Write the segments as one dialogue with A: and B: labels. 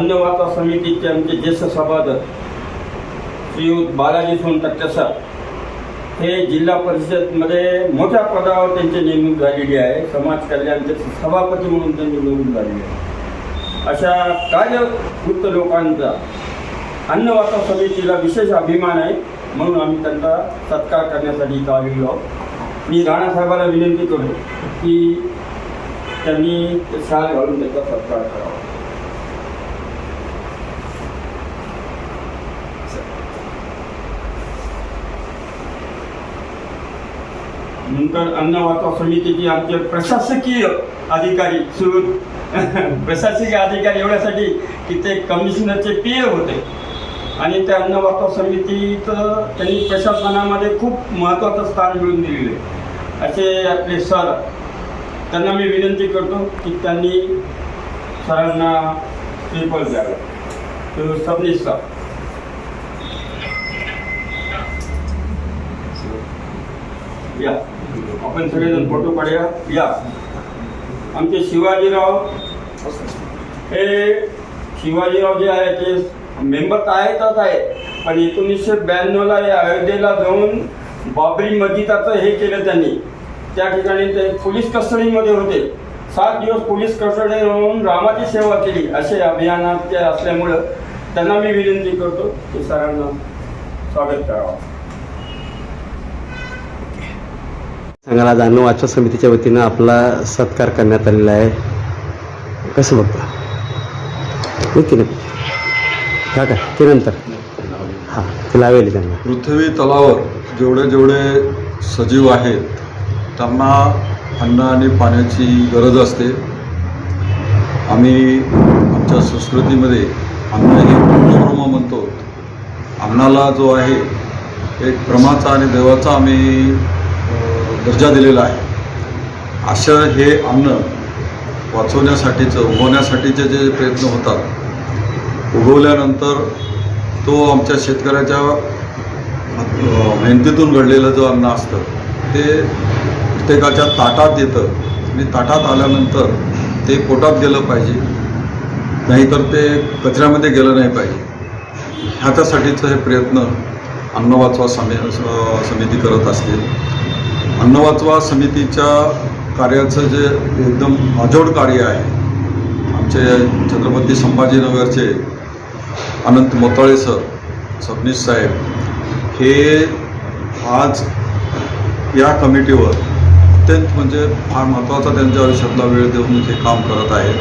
A: अन्न वाचवा समितीचे आमचे ज्येष्ठ सभासद श्रीयुत बालाजी सोनटक्के सर हे जिल्हा परिषदमध्ये मोठ्या पदावर त्यांची नेमणूक झालेली आहे. समाज कल्याणचे सभापती म्हणून त्यांची नेमणूक झालेली आहे. अशा कार्यवृत्त लोकांचा अन्न वाचवा समितीला विशेष अभिमान आहे, म्हणून आम्ही त्यांचा सत्कार करण्यासाठी इथं आलेलो आहोत. मी राणासाहेबांना विनंती करतो की त्यांनी शाल घालून त्याचा सत्कार करावा. नंतर अन्न वाचवा समितीचे आमचे प्रशासकीय अधिकारी प्रशासकीय अधिकारी एवढ्यासाठी की ते कमिशनरचे पीए होते आणि त्या अन्न वाचवा समितीचं त्यांनी प्रशासनामध्ये खूप महत्त्वाचं स्थान मिळवून दिलेलं आहे. असे आपले सर, त्यांना मी विनंती करतो की त्यांनी सरांना पेपर द्यावा. सबनीस सर. या आपण सगळेजण फोटो काढूया. या आमचे शिवाजीराव, हे शिवाजीराव जे आहे ते मेंबर तर आहेतच आहे, पण 1992ला या अयोध्येला जाऊन बाबरी मस्जिदाचं हे केलं त्यांनी. त्या ठिकाणी ते पोलीस कस्टडीमध्ये होते. 7 दिवस पोलीस कस्टडी म्हणून रामाची सेवा केली. असे अभियानात असल्यामुळं त्यांना मी विनंती करतो की सरांना स्वागत करावं.
B: सांगायला आज अन्न वाचवा समितीच्या वतीनं आपला सत्कार करण्यात आलेला आहे. कसं बघता होती ना का ते नंतर हां ते लावेल त्यांना.
C: पृथ्वी तलावर जेवढे जेवढे सजीव आहेत त्यांना अन्न आणि पाण्याची गरज असते. आम्ही आमच्या संस्कृतीमध्ये अन्न हे ब्रह्म म्हणतो. अन्नाला जो आहे एक ब्रह्माचा आणि देवाचा आम्ही दर्जा दिलेला आहे. असं हे अन्न वाचवण्यासाठीचं, उगवण्यासाठीचे जे प्रयत्न होतात, उगवल्यानंतर तो आमच्या शेतकऱ्याच्या मेहनतीतून घडलेलं जो अन्न असतं ते प्रत्येकाच्या ताटात येतं आणि ताटात आल्यानंतर ते पोटात गेलं पाहिजे, नाहीतर ते कचऱ्यामध्ये गेलं नाही पाहिजे. ह्याच्यासाठीचं हे प्रयत्न अन्न वाचवा समिती करत असते. अन्न वाचवा समितीच्या कार्याचं जे एकदम अजोड कार्य आहे, आमचे छत्रपती संभाजीनगरचे अनंत मोताळे सर, सबनीस साहेब हे आज या कमिटीवर अत्यंत म्हणजे फार महत्त्वाचा त्यांच्या आयुष्यातला वेळ देऊन हे काम करत आहेत.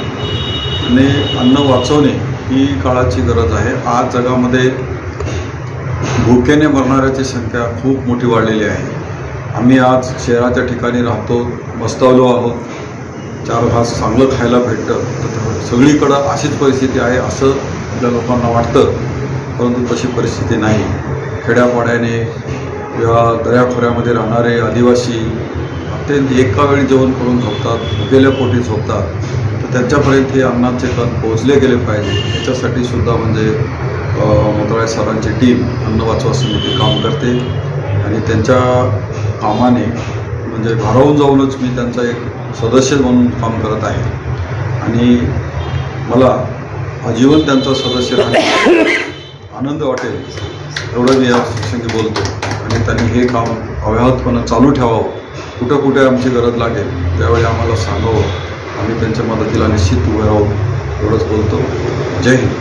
C: आणि अन्न वाचवणे ही काळाची गरज आहे. आज जगामध्ये भुकेने मरणाऱ्याची संख्या खूप मोठी वाढलेली आहे. आम्ही आज शहराच्या ठिकाणी राहतो, बसतावलो आहोत, 4 घास चांगलं खायला भेटतं, तर सगळीकडं अशीच परिस्थिती आहे असं आपल्या लोकांना वाटतं, परंतु तशी परिस्थिती नाही. खेड्यापाड्याने किंवा दऱ्याखोऱ्यामध्ये राहणारे आदिवासी अत्यंत एका वेळी जेवण करून झोपतात, भुकेल्या पोटी झोपतात, तर त्यांच्यापर्यंत हे अन्नाचे कण पोहोचले गेले पाहिजे. याच्यासाठी सुद्धा म्हणजे मोताळे सरांची टीम अन्न वाचवा समिती काम करते आणि त्यांच्या कामाने म्हणजे भारावून जाऊनच मी त्यांचा एक सदस्य म्हणून काम करत आहे आणि मला आजीवन त्यांचा सदस्य राहण्याचा आनंद वाटेल एवढं मी या प्रसंगी बोलतो. आणि त्यांनी हे काम अव्याहतपणे चालू ठेवावं. कुठं कुठे आमची गरज लागेल त्यावेळी आम्हाला सांगावं, आम्ही त्यांच्या मदतीला निश्चित उभे राहू एवढंच बोलतो. जय हिंद.